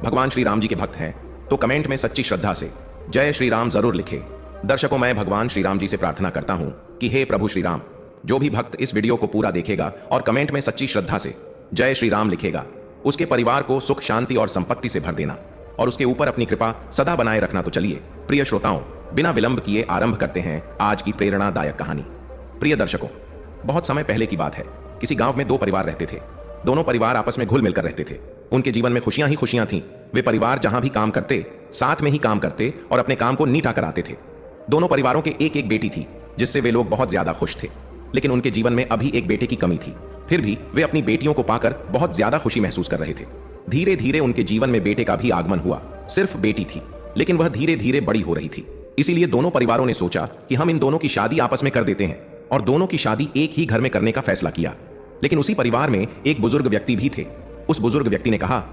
भगवान श्री राम जी के भक्त हैं तो कमेंट में सच्ची श्रद्धा से जय श्री राम जरूर लिखे। दर्शकों, मैं भगवान श्री राम जी से प्रार्थना करता हूं कि हे प्रभु श्री राम, जो भी भक्त इस वीडियो को पूरा देखेगा और कमेंट में सच्ची श्रद्धा से जय श्री राम लिखेगा, उसके परिवार को सुख शांति और संपत्ति से भर देना और उसके ऊपर अपनी कृपा सदा बनाए रखना। तो चलिए प्रिय श्रोताओं, बिना विलंब किए आरंभ करते हैं आज की प्रेरणादायक कहानी। प्रिय दर्शकों, बहुत समय पहले की बात है। किसी गांव में दो परिवार रहते थे। दोनों परिवार आपस में घुल मिलकर रहते थे। उनके जीवन में खुशियां ही खुशियां थीं। वे परिवार जहां भी काम करते, साथ में ही काम करते और अपने काम को नीटा कराते थे। दोनों परिवारों के एक एक बेटी थी, जिससे वे लोग बहुत ज्यादा खुश थे। लेकिन उनके जीवन में अभी एक बेटे की कमी थी। फिर भी वे अपनी बेटियों को पाकर बहुत ज्यादा खुशी महसूस कर रहे थे। धीरे धीरे उनके जीवन में बेटे का भी आगमन हुआ। सिर्फ बेटी थी, लेकिन वह धीरे धीरे बड़ी हो रही थी। इसीलिए दोनों परिवारों ने सोचा कि हम इन दोनों की शादी आपस में कर देते हैं और दोनों की शादी एक ही घर में करने का फैसला किया। लेकिन उसी परिवार में एक बुजुर्ग व्यक्ति भी थे। उस बुजुर्ग व्यक्ति ने कहा,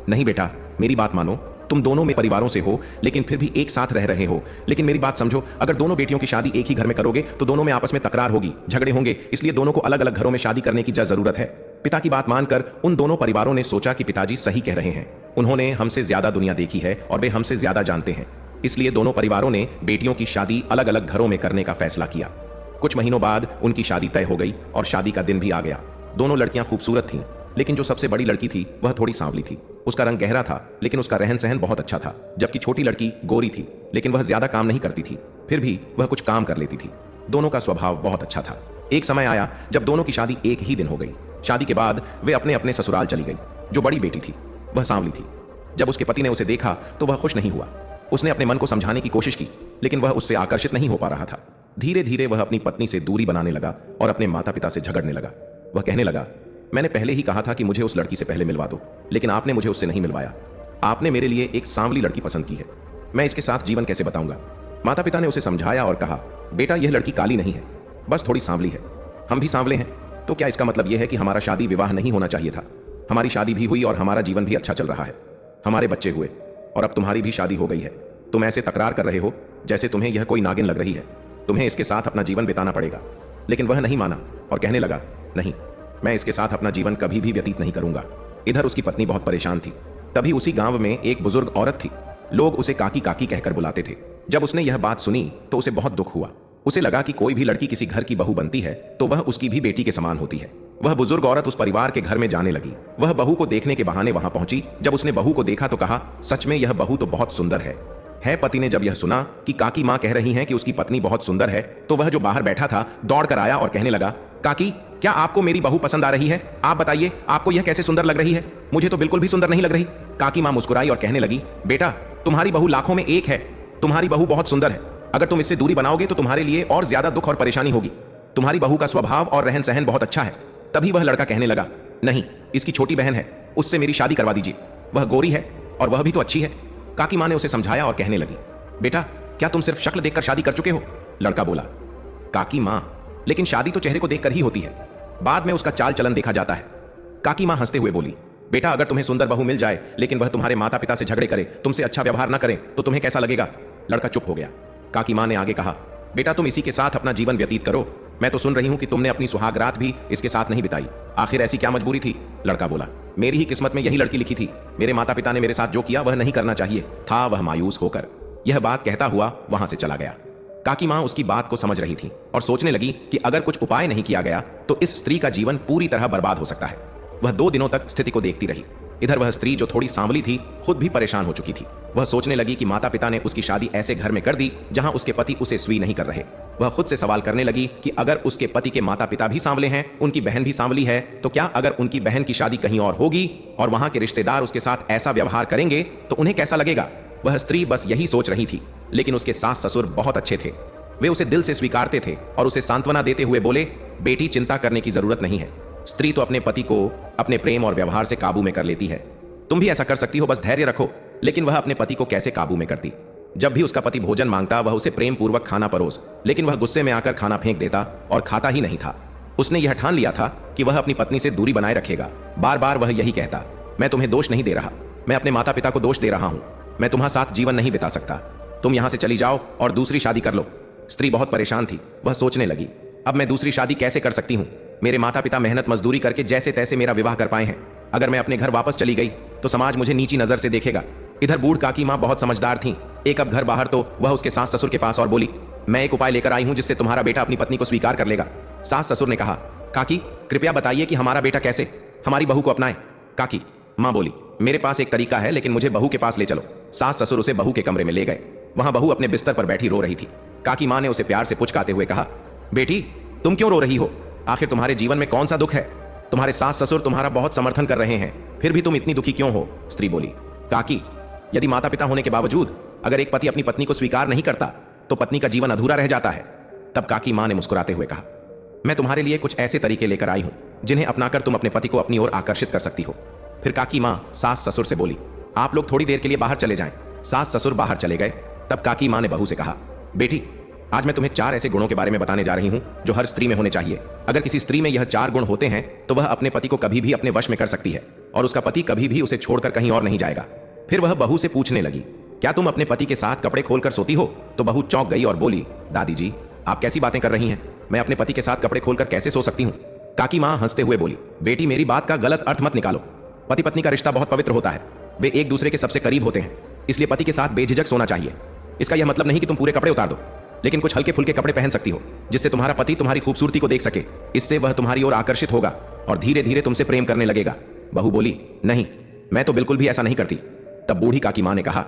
नहीं बेटा, मेरी बात मानो। तुम दोनों में परिवारों से हो, लेकिन फिर भी एक साथ रह रहे हो। लेकिन मेरी बात समझो, अगर दोनों बेटियों की शादी एक ही घर में करोगे तो दोनों में आपस में तकरार होगी, झगड़े होंगे। इसलिए दोनों को अलग अलग घरों में शादी करने की जरूरत है। पिता की बात मानकर उन दोनों परिवारों ने सोचा कि पिताजी सही कह रहे हैं। उन्होंने हमसे ज्यादा दुनिया देखी है और वे हमसे ज्यादा जानते हैं। इसलिए दोनों परिवारों ने बेटियों की शादी अलग अलग घरों में करने का फैसला किया। कुछ महीनों बाद उनकी शादी तय हो गई और शादी का दिन भी आ गया। दोनों लड़कियां खूबसूरत थीं, लेकिन जो सबसे बड़ी लड़की थी वह थोड़ी सांवली थी। उसका रंग गहरा था, लेकिन उसका रहन सहन बहुत अच्छा था। जबकि छोटी लड़की गोरी थी, लेकिन वह ज्यादा काम नहीं करती थी, फिर भी वह कुछ काम कर लेती थी। दोनों का स्वभाव बहुत अच्छा था। एक समय आया जब दोनों की शादी एक ही दिन हो गई। शादी के बाद वे अपने अपने ससुराल चली गई। जो बड़ी बेटी थी वह सांवली थी। जब उसके पति ने उसे देखा तो वह खुश नहीं हुआ। उसने अपने मन को समझाने की कोशिश की, लेकिन वह उससे आकर्षित नहीं हो पा रहा था। धीरे धीरे वह अपनी पत्नी से दूरी बनाने लगा और अपने माता पिता से झगड़ने लगा। वह कहने लगा, मैंने पहले ही कहा था कि मुझे उस लड़की से पहले मिलवा दो, लेकिन आपने मुझे उससे नहीं मिलवाया। आपने मेरे लिए एक सांवली लड़की पसंद की है। मैं इसके साथ जीवन कैसे बताऊंगा। माता पिता ने उसे समझाया और कहा, बेटा, यह लड़की काली नहीं है, बस थोड़ी सांवली है। हम भी सांवले हैं, तो क्या इसका मतलब यह है कि हमारा शादी विवाह नहीं होना चाहिए था? हमारी शादी भी हुई और हमारा जीवन भी अच्छा चल रहा है। हमारे बच्चे हुए और अब तुम्हारी भी शादी हो गई है। तुम ऐसे तकरार कर रहे हो जैसे तुम्हें यह कोई नागिन लग रही है। तुम्हें इसके साथ अपना जीवन बिताना पड़ेगा। लेकिन वह नहीं माना और कहने लगा, नहीं, मैं इसके साथ अपना जीवन कभी भी व्यतीत नहीं करूंगा। इधर उसकी पत्नी बहुत परेशान थी। तभी उसी गांव में एक बुजुर्ग औरत थी। लोग उसे काकी काकी कहकर बुलाते थे। जब उसने यह बात सुनी तो उसे बहुत दुख हुआ। उसे लगा कि कोई भी लड़की किसी घर की बहू बनती है तो वह उसकी भी बेटी के समान होती है। वह बुजुर्ग औरत उस परिवार के घर में जाने लगी। वह बहू को देखने के बहाने वहां पहुंची। जब उसने बहू को देखा तो कहा, सच में यह बहू तो बहुत सुंदर है। पति ने जब यह सुना कि काकी मां कह रही हैं कि उसकी पत्नी बहुत सुंदर है, तो वह जो बाहर बैठा था दौड़ कर आया और कहने लगा, काकी, क्या आपको मेरी बहू पसंद आ रही है? आप बताइए, आपको यह कैसे सुंदर लग रही है? मुझे तो बिल्कुल भी सुंदर नहीं लग रही। काकी मां मुस्कुराई और कहने लगी, बेटा, तुम्हारी बहू लाखों में एक है। तुम्हारी बहू बहुत सुंदर है। अगर तुम इससे दूरी बनाओगे तो तुम्हारे लिए और ज्यादा दुख और परेशानी होगी। तुम्हारी बहू का स्वभाव और रहन सहन बहुत अच्छा है। तभी वह लड़का कहने लगा, नहीं, इसकी छोटी बहन है, उससे मेरी शादी करवा दीजिए। वह गोरी है और वह भी तो अच्छी है। काकी मां ने उसे समझाया और कहने लगी, बेटा, क्या तुम सिर्फ शक्ल देखकर शादी कर चुके हो? लड़का बोला, काकी मां, लेकिन शादी तो चेहरे को देखकर ही होती है। बाद में उसका चाल चलन देखा जाता है। काकी मां हंसते हुए बोली, बेटा, अगर तुम्हें सुंदर बहू मिल जाए लेकिन वह तुम्हारे माता पिता से झगड़े करे, तुमसे अच्छा व्यवहार न करे, तो तुम्हें कैसा लगेगा? लड़का चुप हो गया। काकी मां ने आगे कहा, बेटा, तुम इसी के साथ अपना जीवन व्यतीत करो। मैं तो सुन रही हूं कि तुमने अपनी सुहाग रात भी इसके साथ नहीं बिताई। आखिर ऐसी क्या मजबूरी थी? लड़का बोला, मेरी ही किस्मत में यही लड़की लिखी थी। मेरे माता पिता ने मेरे साथ जो किया वह नहीं करना चाहिए था। वह मायूस होकर यह बात कहता हुआ वहां से चला गया। काकी मां उसकी बात को समझ रही थी और सोचने लगी कि अगर कुछ उपाय नहीं किया गया तो इस स्त्री का जीवन पूरी तरह बर्बाद हो सकता है। वह 2 दिनों तक स्थिति को देखती रही। इधर वह स्त्री जो थोड़ी सांवली थी खुद भी परेशान हो चुकी थी। वह सोचने लगी कि माता पिता ने उसकी शादी ऐसे घर में कर दी जहां उसके पति उसे स्वी नहीं कर रहे। वह खुद से सवाल करने लगी कि अगर उसके पति के माता पिता भी सांवले हैं, उनकी बहन भी सांवली है, तो क्या अगर उनकी बहन की शादी कहीं और होगी और वहां के रिश्तेदार उसके साथ ऐसा व्यवहार करेंगे तो उन्हें कैसा लगेगा? वह स्त्री बस यही सोच रही थी। लेकिन उसके सास ससुर बहुत अच्छे थे। वे उसे दिल से स्वीकारते थे और उसे सांत्वना देते हुए बोले, बेटी, चिंता करने की जरूरत नहीं है। स्त्री तो अपने पति को अपने प्रेम और व्यवहार से काबू में कर लेती है। तुम भी ऐसा कर सकती हो, बस धैर्य रखो। लेकिन वह अपने पति को कैसे काबू में करती? जब भी उसका पति भोजन मांगता वह उसे प्रेम पूर्वक खाना परोस, लेकिन वह गुस्से में आकर खाना फेंक देता और खाता ही नहीं था। उसने यह ठान लिया था कि वह अपनी पत्नी से दूरी बनाए रखेगा। बार बार वह यही कहता, मैं तुम्हें दोष नहीं दे रहा, मैं अपने माता पिता को दोष दे रहा हूं। मैं तुम्हारे साथ जीवन नहीं बिता सकता। तुम यहां से चली जाओ और दूसरी शादी कर लो। स्त्री बहुत परेशान थी। वह सोचने लगी, अब मैं दूसरी शादी कैसे कर सकती हूं? मेरे माता पिता मेहनत मजदूरी करके जैसे तैसे मेरा विवाह कर पाए हैं अगर मैं अपने घर वापस चली गई तो समाज मुझे नीची नजर से देखेगा। इधर बूढ़ काकी माँ बहुत समझदार थी। एक अब घर बाहर तो वह उसके सास ससुर के पास और बोली, मैं एक उपाय लेकर आई हूं जिससे तुम्हारा बेटा अपनी पत्नी को स्वीकार कर लेगा। सास ससुर ने कहा, काकी कृपया बताइए कि हमारा बेटा कैसे हमारी बहू को अपनाए। काकी माँ बोली, मेरे पास एक तरीका है, लेकिन मुझे बहू के पास ले चलो। सास ससुर उसे बहू के कमरे में ले गए। वहां बहू अपने बिस्तर पर बैठी रो रही थी। काकी माँ ने उसे प्यार से पुचकाते हुए कहा, बेटी तुम क्यों रो रही हो? आखिर तुम्हारे जीवन में कौन सा दुख है? तुम्हारे सास ससुर तुम्हारा बहुत समर्थन कर रहे हैं, फिर भी तुम इतनी दुखी क्यों हो? स्त्री बोली, काकी यदि माता पिता होने के बावजूद अगर एक पति अपनी पत्नी को स्वीकार नहीं करता तो पत्नी का जीवन अधूरा रह जाता है। तब काकी माँ ने मुस्कुराते हुए कहा, मैं तुम्हारे लिए कुछ ऐसे तरीके लेकर आई हूं जिन्हें अपनाकर तुम अपने पति को अपनी ओर आकर्षित कर सकती हो। फिर काकी माँ सास ससुर से बोली, आप लोग थोड़ी देर के लिए बाहर चले जाएं। सास ससुर बाहर चले गए। तब काकी माँ ने बहू से कहा, बेटी आज मैं तुम्हें 4 ऐसे गुणों के बारे में बताने जा रही हूं जो हर स्त्री में होने चाहिए। अगर किसी स्त्री में यह 4 गुण होते हैं तो वह अपने पति को कभी भी अपने वश में कर सकती है और उसका पति कभी भी उसे छोड़कर कहीं और नहीं जाएगा। फिर वह बहू से पूछने लगी, क्या तुम अपने पति के साथ कपड़े खोलकर सोती हो? तो बहू चौंक गई और बोली, दादी जी आप कैसी बातें कर रही हैं? मैं अपने पति के साथ कपड़े खोलकर कैसे सो सकती हूँ? काकी माँ हंसते हुए बोली, बेटी मेरी बात का गलत अर्थ मत निकालो। पति पत्नी का रिश्ता बहुत पवित्र होता है। वे एक दूसरे के सबसे करीब होते हैं, इसलिए पति के साथ बेझिझक सोना चाहिए। इसका यह मतलब नहीं कि तुम पूरे कपड़े उतार दो, लेकिन कुछ हल्के फुल्के कपड़े पहन सकती हो जिससे तुम्हारा पति तुम्हारी खूबसूरती को देख सके। इससे वह तुम्हारी ओर आकर्षित होगा और धीरे धीरे तुमसे प्रेम करने लगेगा। बहू बोली, नहीं मैं तो बिल्कुल भी ऐसा नहीं करती। तब बूढ़ी काकी माँ ने कहा,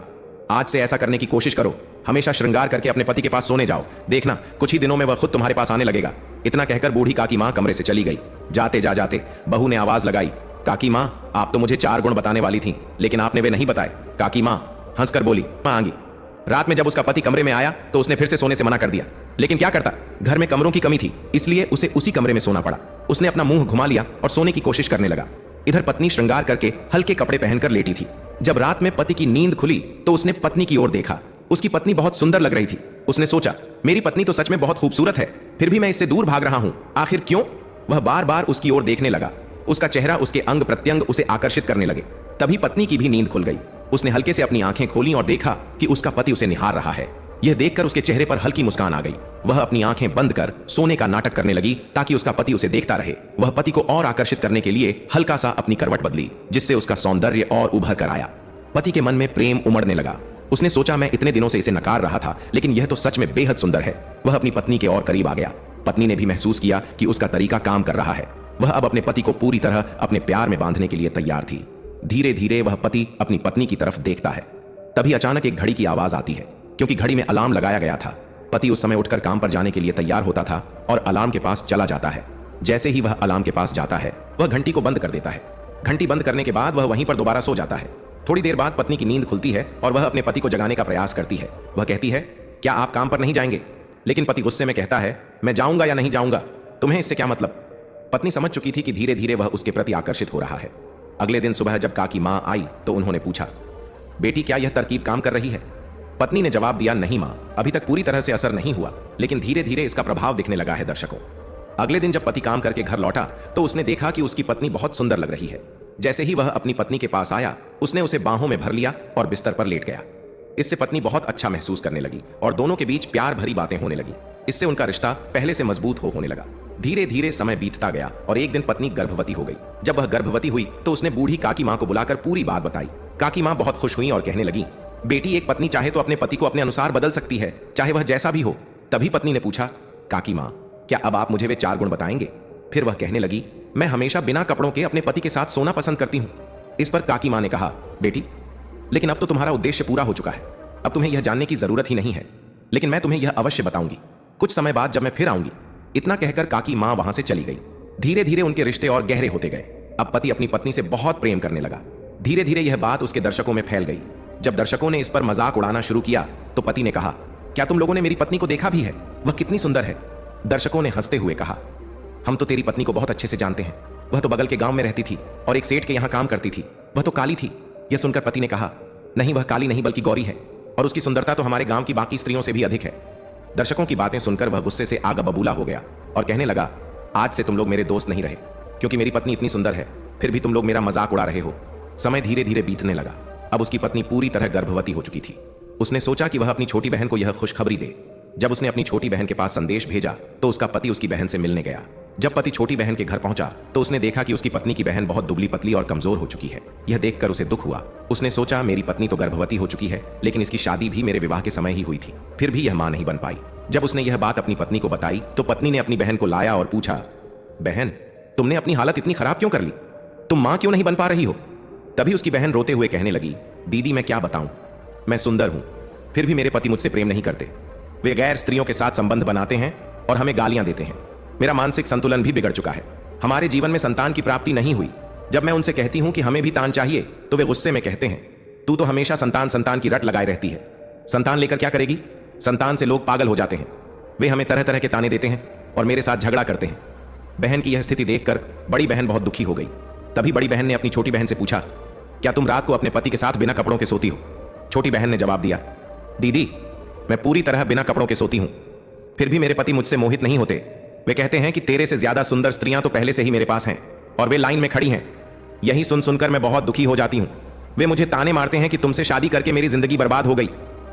आज से ऐसा करने की कोशिश करो। हमेशा श्रृंगार करके अपने पति के पास सोने जाओ, देखना कुछ ही दिनों में वह खुद तुम्हारे पास आने लगेगा। इतना कहकर बूढ़ी काकी माँ कमरे से चली गई। जाते जाते बहू ने आवाज लगाई, काकी माँ आप तो मुझे 4 गुण बताने वाली थी, लेकिन आपने वे नहीं बताए। काकी माँ हंसकर बोली, माँ आगी। रात में जब उसका पति कमरे में आया तो उसने फिर से सोने से मना कर दिया, लेकिन क्या करता, घर में कमरों की कमी थी, इसलिए उसे उसी कमरे में सोना पड़ा। उसने अपना मुंह घुमा लिया और सोने की कोशिश करने लगा। इधर पत्नी श्रृंगार करके हल्के कपड़े पहनकर लेटी थी। जब रात में पति की नींद खुली तो उसने पत्नी की ओर देखा। उसकी पत्नी बहुत सुंदर लग रही थी। उसने सोचा, मेरी पत्नी तो सच में बहुत खूबसूरत है, फिर भी मैं इससे दूर भाग रहा हूं, आखिर क्यों? वह बार बार उसकी ओर देखने लगा। उसका चेहरा, उसके अंग प्रत्यंग उसे आकर्षित करने लगे। तभी पत्नी की भी नींद खुल गई। उसने हल्के से अपनी आंखें खोली और देखा कि उसका पति उसे निहार रहा है। यह देखकर उसके चेहरे पर हल्की मुस्कान आ गई। वह अपनी आंखें बंद कर सोने का नाटक करने लगी ताकि उसका पति उसे देखता रहे। वह पति को और आकर्षित करने के लिए हल्का सा अपनी करवट बदली, जिससे उसका सौंदर्य और उभर कर आया। पति के मन में प्रेम उमड़ने लगा। उसने सोचा, मैं इतने दिनों से इसे नकार रहा था, लेकिन यह तो सच में बेहद सुंदर है। वह अपनी पत्नी के और करीब आ गया। पत्नी ने भी महसूस किया कि उसका तरीका काम कर रहा है। वह अब अपने पति को पूरी तरह अपने प्यार में बांधने के लिए तैयार थी। धीरे धीरे वह पति अपनी पत्नी की तरफ देखता है। तभी अचानक एक घड़ी की आवाज आती है, क्योंकि घड़ी में अलार्म लगाया गया था। पति उस समय उठकर काम पर जाने के लिए तैयार होता था और अलार्म के पास चला जाता है। जैसे ही वह अलार्म के पास जाता है, वह घंटी को बंद कर देता है। घंटी बंद करने के बाद वह वहीं पर दोबारा सो जाता है। थोड़ी देर बाद पत्नी की नींद खुलती है और वह अपने पति को जगाने का प्रयास करती है। वह कहती है, क्या आप काम पर नहीं जाएंगे? लेकिन पति गुस्से में कहता है, मैं जाऊंगा या नहीं जाऊंगा, तुम्हें इससे क्या मतलब? पत्नी समझ चुकी थी कि धीरे धीरे वह उसके प्रति आकर्षित हो रहा है। अगले दिन सुबह जब काकी माँ आई तो उन्होंने पूछा, बेटी क्या यह तरकीब काम कर रही है? पत्नी ने जवाब दिया, नहीं माँ, अभी तक पूरी तरह से असर नहीं हुआ, लेकिन धीरे धीरे इसका प्रभाव दिखने लगा है। दर्शकों, अगले दिन जब पति काम करके घर लौटा तो उसने देखा कि उसकी पत्नी बहुत सुंदर लग रही है। जैसे ही वह अपनी पत्नी के पास आया, उसने उसे बाहों में भर लिया और बिस्तर पर लेट गया। इससे पत्नी बहुत अच्छा महसूस करने लगी और दोनों के बीच प्यार भरी बातें होने लगी। इससे उनका रिश्ता पहले से मजबूत होने लगा। धीरे धीरे समय बीतता गया और एक दिन पत्नी गर्भवती हो गई। जब वह गर्भवती हुई तो उसने बूढ़ी काकी माँ को बुलाकर पूरी बात बताई। काकी माँ बहुत खुश हुई और कहने लगी, बेटी एक पत्नी चाहे तो अपने पति को अपने अनुसार बदल सकती है, चाहे वह जैसा भी हो। तभी पत्नी ने पूछा, काकी माँ क्या अब आप मुझे वे 4 गुण बताएंगे? फिर वह कहने लगी, मैं हमेशा बिना कपड़ों के अपने पति के साथ सोना पसंद करती हूँ। इस पर काकी माँ ने कहा, बेटी लेकिन अब तो तुम्हारा उद्देश्य पूरा हो चुका है, अब तुम्हें यह जानने की जरूरत ही नहीं है, लेकिन मैं तुम्हें यह अवश्य बताऊंगी कुछ समय बाद जब मैं फिर आऊंगी। इतना कहकर काकी माँ वहां से चली गई। धीरे धीरे उनके रिश्ते और गहरे होते गए। अब पति अपनी पत्नी से बहुत प्रेम करने लगा। धीरे धीरे यह बात उसके दर्शकों में फैल गई। जब दर्शकों ने इस पर मजाक उड़ाना शुरू किया तो पति ने कहा, क्या तुम लोगों ने मेरी पत्नी को देखा भी है? वह कितनी सुंदर है। दर्शकों ने हंसते हुए कहा, हम तो तेरी पत्नी को बहुत अच्छे से जानते हैं, वह तो बगल के गांव में रहती थी और एक सेठ के यहाँ काम करती थी, वह तो काली थी। यह सुनकर पति ने कहा, नहीं वह काली नहीं बल्कि गौरी है और उसकी सुंदरता तो हमारे गांव की बाकी स्त्रियों से भी अधिक है। दर्शकों की बातें सुनकर वह गुस्से से आगा बबूला हो गया और कहने लगा, आज से तुम लोग मेरे दोस्त नहीं रहे, क्योंकि मेरी पत्नी इतनी सुंदर है, फिर भी तुम लोग मेरा मजाक उड़ा रहे हो। समय धीरे धीरे बीतने लगा। अब उसकी पत्नी पूरी तरह गर्भवती हो चुकी थी। उसने सोचा कि वह अपनी छोटी बहन को यह खुशखबरी दे। जब उसने अपनी छोटी बहन के पास संदेश भेजा तो उसका पति उसकी बहन से मिलने गया। जब पति छोटी बहन के घर पहुंचा तो उसने देखा कि उसकी पत्नी की बहन बहुत दुबली पतली और कमजोर हो चुकी है। यह देखकर उसे दुख हुआ। उसने सोचा मेरी पत्नी तो गर्भवती हो चुकी है, लेकिन इसकी शादी भी मेरे विवाह के समय ही हुई थी, फिर भी यह मां नहीं बन पाई। जब उसने यह बात अपनी पत्नी को बताई तो पत्नी ने अपनी बहन को लाया और पूछा, बहन तुमने अपनी हालत इतनी खराब क्यों कर ली? तुम मां क्यों नहीं बन पा रही हो? तभी उसकी बहन रोते हुए कहने लगी, दीदी मैं क्या बताऊं, मैं सुंदर हूं, फिर भी मेरे पति मुझसे प्रेम नहीं करते। वे गैर स्त्रियों के साथ संबंध बनाते हैं और हमें गालियां देते हैं। मेरा मानसिक संतुलन भी बिगड़ चुका है। हमारे जीवन में संतान की प्राप्ति नहीं हुई। जब मैं उनसे कहती हूं कि हमें भी तान चाहिए तो वे गुस्से में कहते हैं, तू तो हमेशा संतान संतान की रट लगाए रहती है। संतान लेकर क्या करेगी? संतान से लोग पागल हो जाते हैं। वे हमें तरह तरह के ताने देते हैं और मेरे साथ झगड़ा करते हैं। बहन की यह स्थिति देखकर बड़ी बहन बहुत दुखी हो गई। तभी बड़ी बहन ने अपनी छोटी बहन से पूछा, क्या तुम रात को अपने पति के साथ बिना कपड़ों के सोती हो? छोटी बहन ने जवाब दिया, दीदी मैं पूरी तरह बिना कपड़ों के सोती हूं, फिर भी मेरे पति मुझसे मोहित नहीं होते। वे कहते हैं कि तेरे से ज्यादा सुंदर स्त्रियां तो पहले से ही मेरे पास हैं और वे लाइन में खड़ी हैं। यही सुन सुनकर मैं बहुत दुखी हो जाती हूं। वे मुझे ताने मारते हैं कि तुमसे शादी करके मेरी जिंदगी बर्बाद हो गई।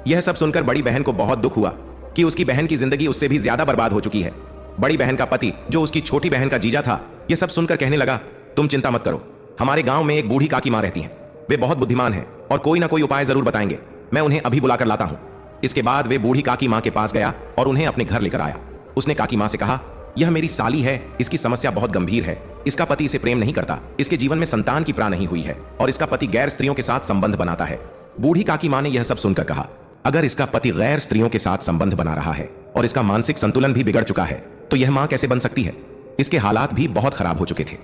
यह सब सुनकर बड़ी बहन को बहुत दुख हुआ कि उसकी बहन की जिंदगी उससे भी ज्यादा बर्बाद हो चुकी है। बड़ी बहन का पति जो उसकी छोटी बहन का जीजा था, यह सब सुनकर कहने लगा, तुम चिंता मत करो, हमारे गांव में एक बूढ़ी काकी मां रहती हैं। वे बहुत बुद्धिमान हैं और कोई ना कोई उपाय जरूर बताएंगे। मैं उन्हें अभी बुलाकर लाता हूं। इसके बाद वे बूढ़ी काकी मां के पास गया और उन्हें अपने घर लेकर आया। उसने काकी मां से कहा, यह मेरी साली है, इसकी समस्या बहुत गंभीर है। इसका पति इसे प्रेम नहीं करता, इसके जीवन में संतान की प्राण नहीं हुई है और इसका पति गैर स्त्रियों के साथ संबंध बनाता है। बूढ़ी काकी मां ने यह सब सुनकर कहा, अगर इसका पति गैर स्त्रियों के साथ संबंध बना रहा है और इसका मानसिक संतुलन भी बिगड़ चुका है तो यह मां कैसे बन सकती है? इसके हालात भी बहुत खराब हो चुके थे।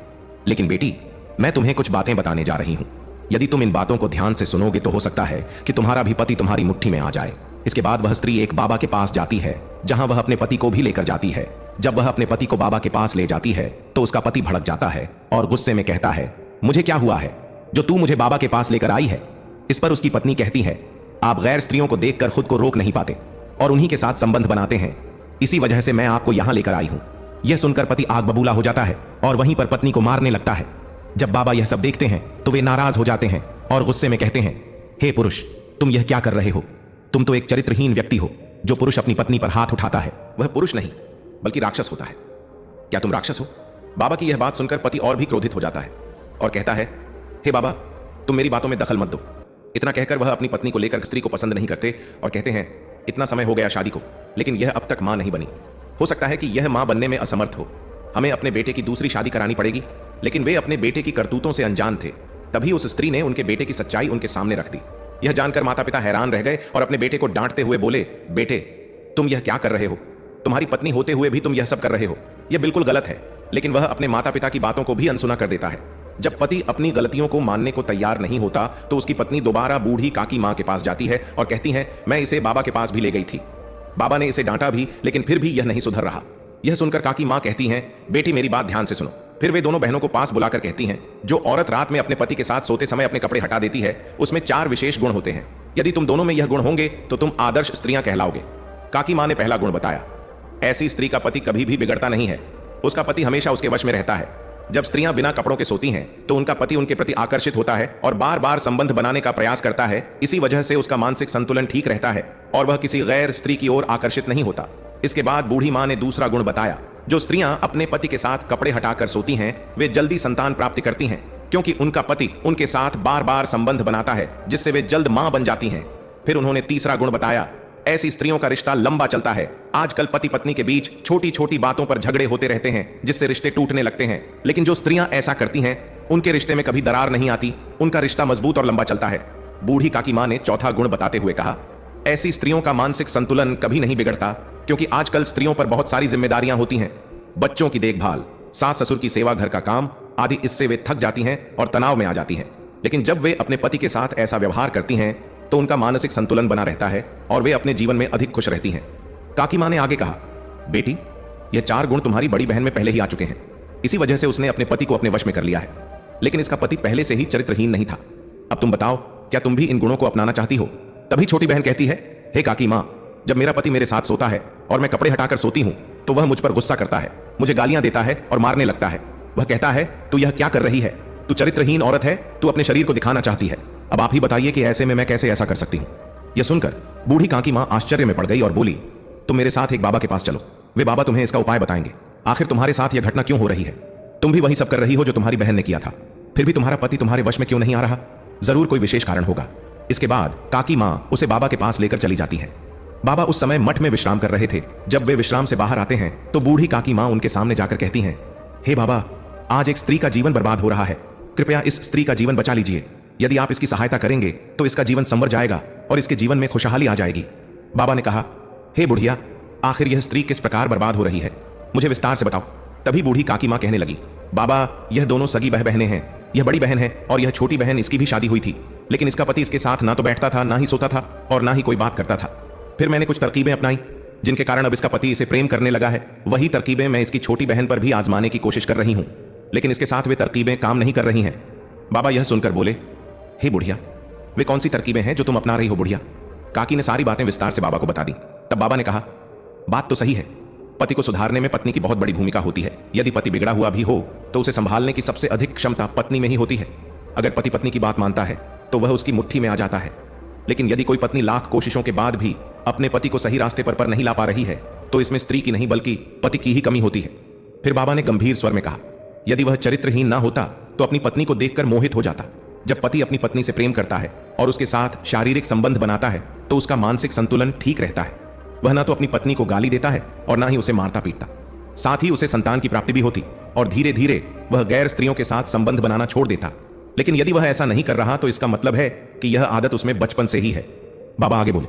लेकिन बेटी, मैं तुम्हें कुछ बातें बताने जा रही हूं। यदि तुम इन बातों को ध्यान से सुनोगे तो हो सकता है कि तुम्हारा भी पति तुम्हारी मुट्ठी में आ जाए। इसके बाद वह स्त्री एक बाबा के पास जाती है, जहां वह अपने पति को भी लेकर जाती है। जब वह अपने पति को बाबा के पास ले जाती है तो उसका पति भड़क जाता है और गुस्से में कहता है, मुझे क्या हुआ है जो तू मुझे बाबा के पास लेकर आई है? इस पर उसकी पत्नी कहती है, आप गैर स्त्रियों को देखकर खुद को रोक नहीं पाते और उन्हीं के साथ संबंध बनाते हैं, इसी वजह से मैं आपको यहां लेकर आई हूं। यह सुनकर पति आग बबूला हो जाता है और वहीं पर पत्नी को मारने लगता है। जब बाबा यह सब देखते हैं तो वे नाराज हो जाते हैं और गुस्से में कहते हैं, हे पुरुष, तुम यह क्या कर रहे हो? तुम तो एक चरित्रहीन व्यक्ति हो। जो पुरुष अपनी पत्नी पर हाथ उठाता है वह पुरुष नहीं बल्कि राक्षस होता है। क्या तुम राक्षस हो? बाबा की यह बात सुनकर पति और भी क्रोधित हो जाता है और कहता है, हे बाबा, तुम मेरी बातों में दखल मत दो। इतना कहकर वह अपनी पत्नी को लेकर स्त्री को पसंद नहीं करते और कहते हैं, इतना समय हो गया शादी को, लेकिन यह अब तक मां नहीं बनी। हो सकता है कि यह मां बनने में असमर्थ हो। हमें अपने बेटे की दूसरी शादी करानी पड़ेगी। लेकिन वे अपने बेटे की करतूतों से अनजान थे। तभी उस स्त्री ने उनके बेटे की सच्चाई उनके सामने रख दी। यह जानकर माता पिता हैरान रह गए और अपने बेटे को डांटते हुए बोले, बेटे, तुम यह क्या कर रहे हो? तुम्हारी पत्नी होते हुए भी तुम यह सब कर रहे हो। यह बिल्कुल गलत है। लेकिन वह अपने माता पिता की बातों को भी अनसुना कर देता है। जब पति अपनी गलतियों को मानने को तैयार नहीं होता तो उसकी पत्नी दोबारा बूढ़ी काकी मां के पास जाती है और कहती है, मैं इसे बाबा के पास भी ले गई थी। बाबा ने इसे डांटा भी, लेकिन फिर भी यह नहीं सुधर रहा। यह सुनकर काकी मां कहती हैं, बेटी मेरी बात ध्यान से सुनो। फिर वे दोनों बहनों को पास बुलाकर कहती हैं, जो औरत रात में अपने पति के साथ सोते समय अपने कपड़े हटा देती है उसमें 4 विशेष गुण होते हैं। यदि तुम दोनों में यह गुण होंगे तो तुम आदर्श स्त्रियां कहलाओगे। काकी मां ने पहला गुण बताया, ऐसी स्त्री का पति कभी भी बिगड़ता नहीं है। उसका पति हमेशा उसके वश में रहता है। जब स्त्रियां बिना कपड़ों के सोती हैं तो उनका पति उनके प्रति आकर्षित होता है और बार बार संबंध बनाने का प्रयास करता है। इसी वजह से उसका मानसिक संतुलन ठीक रहता है और वह किसी गैर स्त्री की ओर आकर्षित नहीं होता। इसके बाद बूढ़ी मां ने दूसरा गुण बताया, जो स्त्रियां अपने पति के साथ कपड़े हटाकर सोती हैं वे जल्दी संतान प्राप्ति करती हैं, क्योंकि उनका पति उनके साथ बार बार संबंध बनाता है जिससे वे जल्द मां बन जाती हैं। फिर उन्होंने तीसरा गुण बताया, ऐसी स्त्रियों का रिश्ता लंबा चलता है। आजकल पति पत्नी के बीच छोटी छोटी बातों पर झगड़े होते रहते हैं जिससे रिश्ते टूटने लगते हैं, लेकिन जो स्त्रियां ऐसा करती हैं उनके रिश्ते में कभी दरार नहीं आती, उनका रिश्ता मजबूत और लंबा चलता है। बूढ़ी काकी मां ने चौथा गुण बताते हुए कहा, ऐसी स्त्रियों का मानसिक संतुलन कभी नहीं बिगड़ता, क्योंकि आजकल स्त्रियों पर बहुत सारी जिम्मेदारियां होती हैं, बच्चों की देखभाल, सास ससुर की सेवा, घर का काम आदि। इससे वे थक जाती हैं और तनाव में आ जाती हैं। लेकिन जब वे अपने पति के साथ ऐसा व्यवहार करती हैं तो उनका मानसिक संतुलन बना रहता है और वे अपने जीवन में अधिक खुश रहती हैं। काकी मां ने आगे कहा, बेटी, यह 4 गुण तुम्हारी बड़ी बहन में पहले ही आ चुके हैं। इसी वजह से उसने अपने पति को अपने वश में कर लिया है, लेकिन इसका पति पहले से ही चरित्रहीन नहीं था। अब तुम बताओ, क्या तुम भी इन गुणों को अपनाना चाहती हो? तभी छोटी बहन कहती है, हे काकी मां, जब मेरा पति मेरे साथ सोता है और मैं कपड़े हटाकर सोती हूं तो वह मुझ पर गुस्सा करता है, मुझे गालियां देता है और मारने लगता है। वह कहता है, तू यह क्या कर रही है? तू चरित्रहीन औरत है, तू अपने शरीर को दिखाना चाहती है। अब आप ही बताइए कि ऐसे में मैं कैसे ऐसा कर सकती हूं? यह सुनकर बूढ़ी काकी मां आश्चर्य में पड़ गई और बोली, तुम मेरे साथ एक बाबा के पास चलो, वे बाबा तुम्हें इसका उपाय बताएंगे। आखिर तुम्हारे साथ यह घटना क्यों हो रही है? तुम भी वही सब कर रही हो जो तुम्हारी बहन ने किया था, फिर भी तुम्हारा पति तुम्हारे वश में क्यों नहीं आ रहा? जरूर कोई विशेष कारण होगा। इसके बाद काकी मां उसे बाबा के पास लेकर चली जाती है। बाबा उस समय मठ में विश्राम कर रहे थे। जब वे विश्राम से बाहर आते हैं तो बूढ़ी काकी मां उनके सामने जाकर कहती हैं, हे बाबा, आज एक स्त्री का जीवन बर्बाद हो रहा है, कृपया इस स्त्री का जीवन बचा लीजिए। यदि आप इसकी सहायता करेंगे तो इसका जीवन संवर जाएगा और इसके जीवन में खुशहाली आ जाएगी। बाबा ने कहा, हे बुढ़िया, आखिर यह स्त्री किस प्रकार बर्बाद हो रही है, मुझे विस्तार से बताओ। तभी बूढ़ी काकी मां कहने लगी, बाबा, यह दोनों सगी बहनें हैं। यह बड़ी बहन है और यह छोटी बहन, इसकी भी शादी हुई थी, लेकिन इसका पति इसके साथ ना तो बैठता था, ना ही सोता था और ना ही कोई बात करता था। फिर मैंने कुछ तरकीबें अपनाई जिनके कारण अब इसका पति इसे प्रेम करने लगा है। वही तरकीबें मैं इसकी छोटी बहन पर भी आजमाने की कोशिश कर रही हूं, लेकिन इसके साथ वे तरकीबें काम नहीं कर रही हैं। बाबा यह सुनकर बोले, हे बुढ़िया, वे कौन सी तरकीबें हैं जो तुम अपना रही हो बुढ़िया? काकी ने सारी बातें विस्तार से बाबा को बता दी। तब बाबा ने कहा, बात तो सही है, पति को सुधारने में पत्नी की बहुत बड़ी भूमिका होती है। यदि पति बिगड़ा हुआ भी हो तो उसे संभालने की सबसे अधिक क्षमता पत्नी में ही होती है। अगर पति पत्नी की बात मानता है तो वह उसकी मुट्ठी में आ जाता है, लेकिन यदि कोई पत्नी लाख कोशिशों के बाद भी अपने पति को सही रास्ते पर नहीं ला पा रही है तो इसमें स्त्री की नहीं बल्कि पति की ही कमी होती है। फिर बाबा ने गंभीर स्वर में कहा, यदि वह चरित्रहीन ना होता तो अपनी पत्नी को देखकर मोहित हो जाता। जब पति अपनी पत्नी से प्रेम करता है और उसके साथ शारीरिक संबंध बनाता है तो उसका मानसिक संतुलन ठीक रहता है। वह ना तो अपनी पत्नी को गाली देता है और ना ही उसे मारता पीटता। साथ ही उसे संतान की प्राप्ति भी होती और धीरे धीरे वह गैर स्त्रियों के साथ संबंध बनाना छोड़ देता। लेकिन यदि वह ऐसा नहीं कर रहा तो इसका मतलब है कि यह आदत उसमें बचपन से ही है। बाबा आगे बोले,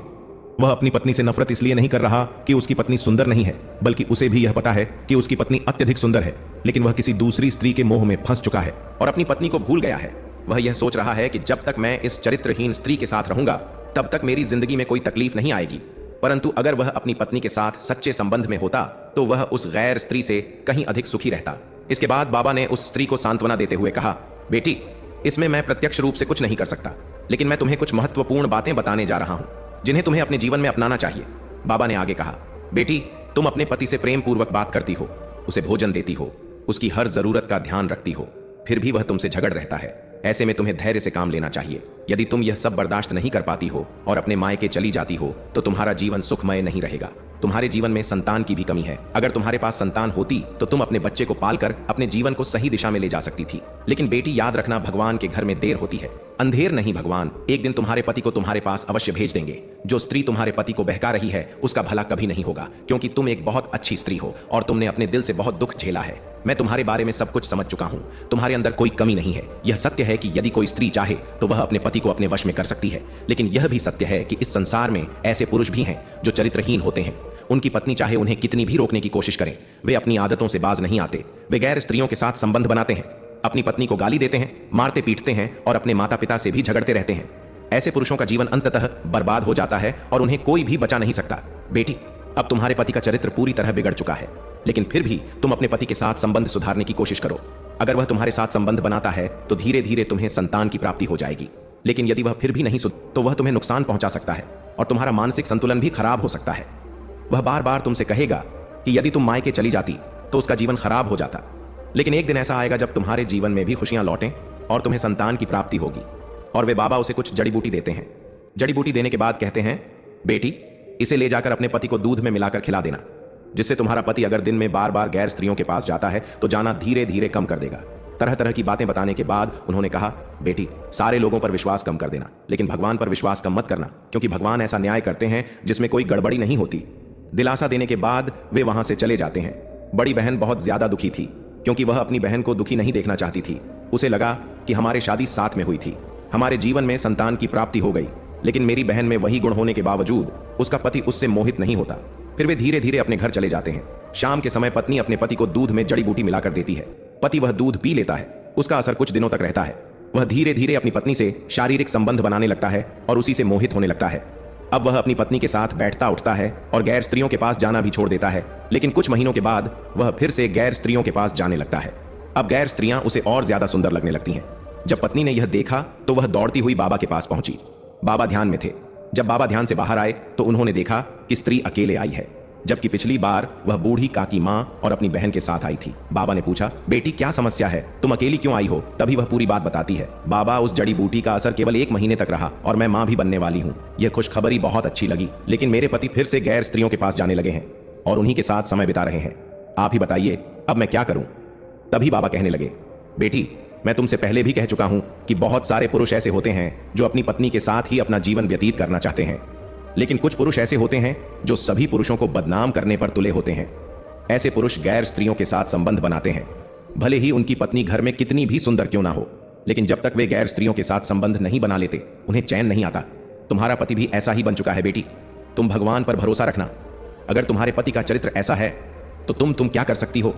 वह अपनी पत्नी से नफरत इसलिए नहीं कर रहा कि उसकी पत्नी सुंदर नहीं है, बल्कि उसे भी यह पता है कि उसकी पत्नी अत्यधिक सुंदर है, लेकिन वह किसी दूसरी स्त्री के मोह में फंस चुका है और अपनी पत्नी को भूल गया है। वह यह सोच रहा है कि जब तक मैं इस चरित्रहीन स्त्री के साथ रहूंगा तब तक मेरी जिंदगी में कोई तकलीफ नहीं आएगी। परंतु अगर वह अपनी पत्नी के साथ सच्चे संबंध में होता तो वह उस गैर स्त्री से कहीं अधिक सुखी रहता। इसके बाद बाबा ने उस स्त्री को सांत्वना देते हुए कहा, बेटी, इसमें मैं प्रत्यक्ष रूप से कुछ नहीं कर सकता, लेकिन मैं तुम्हें कुछ महत्वपूर्ण बातें बताने जा रहा हूं जिन्हें तुम्हें अपने जीवन में अपनाना चाहिए। बाबा ने आगे कहा, बेटी, तुम अपने पति से प्रेम पूर्वक बात करती हो, उसे भोजन देती हो, उसकी हर जरूरत का ध्यान रखती हो, फिर भी वह तुमसे झगड़ रहता है। ऐसे में तुम्हें धैर्य से काम लेना चाहिए। यदि तुम यह सब बर्दाश्त नहीं कर पाती हो और अपने मायके चली जाती हो तो तुम्हारा जीवन सुखमय नहीं रहेगा। तुम्हारे जीवन में संतान की भी कमी है। अगर तुम्हारे पास संतान होती तो तुम अपने बच्चे को पालकर अपने जीवन को सही दिशा में ले जा सकती थी। लेकिन बेटी, याद रखना, भगवान के घर में देर होती है, अंधेर नहीं। भगवान एक दिन तुम्हारे पति को तुम्हारे पास अवश्य भेज देंगे। जो स्त्री तुम्हारे पति को बहका रही है उसका भला कभी नहीं होगा, क्योंकि तुम एक बहुत अच्छी स्त्री हो और तुमने अपने दिल से बहुत दुख झेला है। मैं तुम्हारे बारे में सब कुछ समझ चुका हूं। तुम्हारे अंदर कोई कमी नहीं है। यह सत्य है कि यदि कोई स्त्री चाहे तो वह अपने पति को अपने वश में कर सकती है, लेकिन यह भी सत्य है कि इस संसार में ऐसे पुरुष भी हैं जो चरित्रहीन होते हैं। उनकी पत्नी चाहे उन्हें कितनी भी रोकने की कोशिश करें, वे अपनी आदतों से बाज नहीं आते। वे गैर स्त्रियों के साथ संबंध बनाते हैं, अपनी पत्नी को गाली देते हैं, मारते पीटते हैं और अपने माता पिता से भी झगड़ते रहते हैं। ऐसे पुरुषों का जीवन अंततः बर्बाद हो जाता है और उन्हें कोई भी बचा नहीं सकता। बेटी, अब तुम्हारे पति का चरित्र पूरी तरह बिगड़ चुका है, लेकिन फिर भी तुम अपने पति के साथ संबंध सुधारने की कोशिश करो। अगर वह तुम्हारे साथ संबंध बनाता है तो धीरे धीरे तुम्हें संतान की प्राप्ति हो जाएगी। लेकिन यदि वह फिर भी नहीं तो वह तुम्हें नुकसान पहुंचा सकता है और तुम्हारा मानसिक संतुलन भी खराब हो सकता है। वह बार बार तुमसे कहेगा कि यदि तुम मायके चली जाती तो उसका जीवन खराब हो जाता। लेकिन एक दिन ऐसा आएगा जब तुम्हारे जीवन में भी खुशियां लौटें और तुम्हें संतान की प्राप्ति होगी। और वे बाबा उसे कुछ जड़ी बूटी देते हैं। जड़ी बूटी देने के बाद कहते हैं, बेटी, इसे ले जाकर अपने पति को दूध में मिलाकर खिला देना, जिससे तुम्हारा पति अगर दिन में बार बार गैर स्त्रियों के पास जाता है तो जाना धीरे धीरे कम कर देगा। तरह तरह की बातें बताने के बाद उन्होंने कहा, बेटी, सारे लोगों पर विश्वास कम कर देना, लेकिन भगवान पर विश्वास कम मत करना, क्योंकि भगवान ऐसा न्याय करते हैं जिसमें कोई गड़बड़ी नहीं होती। दिलासा देने के बाद वे वहां से चले जाते हैं। बड़ी बहन बहुत ज्यादा दुखी थी, क्योंकि वह अपनी बहन को दुखी नहीं देखना चाहती थी। उसे लगा कि हमारी शादी साथ में हुई थी, हमारे जीवन में संतान की प्राप्ति हो गई, लेकिन मेरी बहन में वही गुण होने के बावजूद उसका पति उससे मोहित नहीं होता। फिर वे धीरे धीरे अपने घर चले जाते हैं। शाम के समय पत्नी अपने पति को दूध में जड़ी बूटी मिलाकर देती है। पति वह दूध पी लेता है। उसका असर कुछ दिनों तक रहता है। वह धीरे धीरे अपनी पत्नी से शारीरिक संबंध बनाने लगता है और उसी से मोहित होने लगता है। अब वह अपनी पत्नी के साथ बैठता उठता है और गैर स्त्रियों के पास जाना भी छोड़ देता है। लेकिन कुछ महीनों के बाद वह फिर से गैर स्त्रियों के पास जाने लगता है। अब गैर स्त्रियां उसे और ज्यादा सुंदर लगने लगती हैं। जब पत्नी ने यह देखा तो वह दौड़ती हुई बाबा के पास पहुंची। बाबा ध्यान में थे। जब बाबा ध्यान से बाहर आए तो उन्होंने देखा कि स्त्री अकेले आई है, जबकि पिछली बार वह बूढ़ी काकी मां और अपनी बहन के साथ आई थी। बाबा ने पूछा, बेटी, क्या समस्या है? तुम अकेली क्यों आई हो? तभी वह पूरी बात बताती है। बाबा, उस जड़ी बूटी का असर केवल 1 महीने तक रहा और मैं मां भी बनने वाली हूं। यह खुशखबरी बहुत अच्छी लगी, लेकिन मेरे पति फिर से गैर स्त्रियों के पास जाने लगे हैं और उन्हीं के साथ समय बिता रहे हैं। आप ही बताइए, अब मैं क्या करूं? तभी बाबा कहने लगे, बेटी, मैं तुमसे पहले भी कह चुका हूं कि बहुत सारे पुरुष ऐसे होते हैं जो अपनी पत्नी के साथ ही अपना जीवन व्यतीत करना चाहते हैं, लेकिन कुछ पुरुष ऐसे होते हैं जो सभी पुरुषों को बदनाम करने पर तुले होते हैं। ऐसे पुरुष गैर स्त्रियों के साथ संबंध बनाते हैं, भले ही उनकी पत्नी घर में कितनी भी सुंदर क्यों ना हो, लेकिन जब तक वे गैर स्त्रियों के साथ संबंध नहीं बना लेते उन्हें चैन नहीं आता। तुम्हारा पति भी ऐसा ही बन चुका है बेटी। तुम भगवान पर भरोसा रखना। अगर तुम्हारे पति का चरित्र ऐसा है तो तुम क्या कर सकती हो?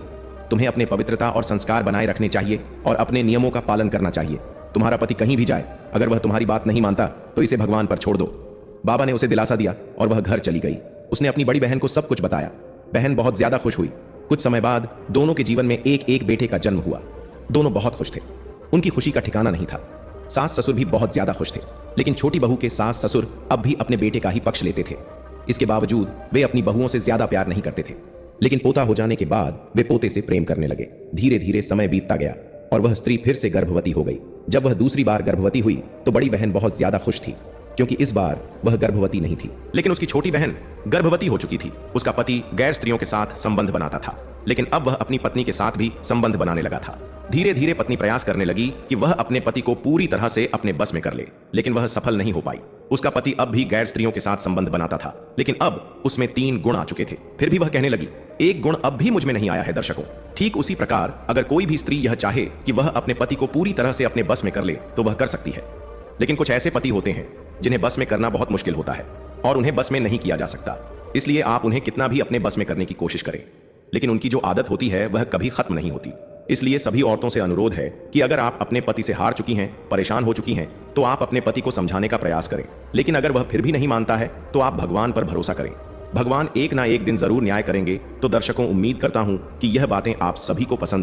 तुम्हें अपने पवित्रता और संस्कार बनाए रखने चाहिए और अपने नियमों का पालन करना चाहिए। तुम्हारा पति कहीं भी जाए, अगर वह तुम्हारी बात नहीं मानता तो इसे भगवान पर छोड़ दो। बाबा ने उसे दिलासा दिया और वह घर चली गई। उसने अपनी बड़ी बहन को सब कुछ बताया। बहन बहुत ज्यादा खुश हुई। कुछ समय बाद दोनों के जीवन में एक एक बेटे का जन्म हुआ। दोनों बहुत खुश थे। उनकी खुशी का ठिकाना नहीं था। सास ससुर भी बहुत ज्यादा खुश थे, लेकिन छोटी बहू के सास ससुर अब भी अपने बेटे का ही पक्ष लेते थे। इसके बावजूद वे अपनी बहुओं से ज्यादा प्यार नहीं करते थे। लेकिन पोता हो जाने के बाद वे पोते से प्रेम करने लगे। धीरे धीरे समय बीतता गया और वह स्त्री फिर से गर्भवती हो गई। जब वह दूसरी बार गर्भवती हुई तो बड़ी बहन बहुत ज्यादा खुश थी, क्योंकि इस बार वह गर्भवती नहीं थी। लेकिन उसकी छोटी बहन गर्भवती हो चुकी थी। उसका पति गैर स्त्रियों के साथ संबंध बनाता था, लेकिन अब वह अपनी पत्नी के साथ भी संबंध बनाने लगा था। धीरे धीरे पत्नी प्रयास करने लगी कि वह अपने पति को पूरी तरह से अपने बस में कर ले, लेकिन वह सफल नहीं हो पाई। उसका पति अब भी गैर स्त्रियों के साथ संबंध बनाता था, लेकिन अब उसमें 3 गुण आ चुके थे। फिर भी वह कहने लगी, एक गुण अब भी मुझ में नहीं आया है। दर्शकों, ठीक उसी प्रकार अगर कोई भी स्त्री यह चाहे कि वह अपने पति को पूरी तरह से अपने बस में कर ले तो वह कर सकती है। लेकिन कुछ ऐसे पति होते हैं जिन्हें बस में करना बहुत मुश्किल होता है और उन्हें बस में नहीं किया जा सकता। इसलिए आप उन्हें कितना भी अपने बस में करने की कोशिश करें, लेकिन उनकी जो आदत होती है वह कभी खत्म नहीं होती। इसलिए सभी औरतों से अनुरोध है कि अगर आप अपने पति से हार चुकी हैं, परेशान हो चुकी हैं, तो आप अपने पति को समझाने का प्रयास करें। लेकिन अगर वह फिर भी नहीं मानता है तो आप भगवान पर भरोसा करें। भगवान एक ना एक दिन जरूर न्याय करेंगे। तो दर्शकों, उम्मीद करता हूं कि यह बातें आप सभी को पसंद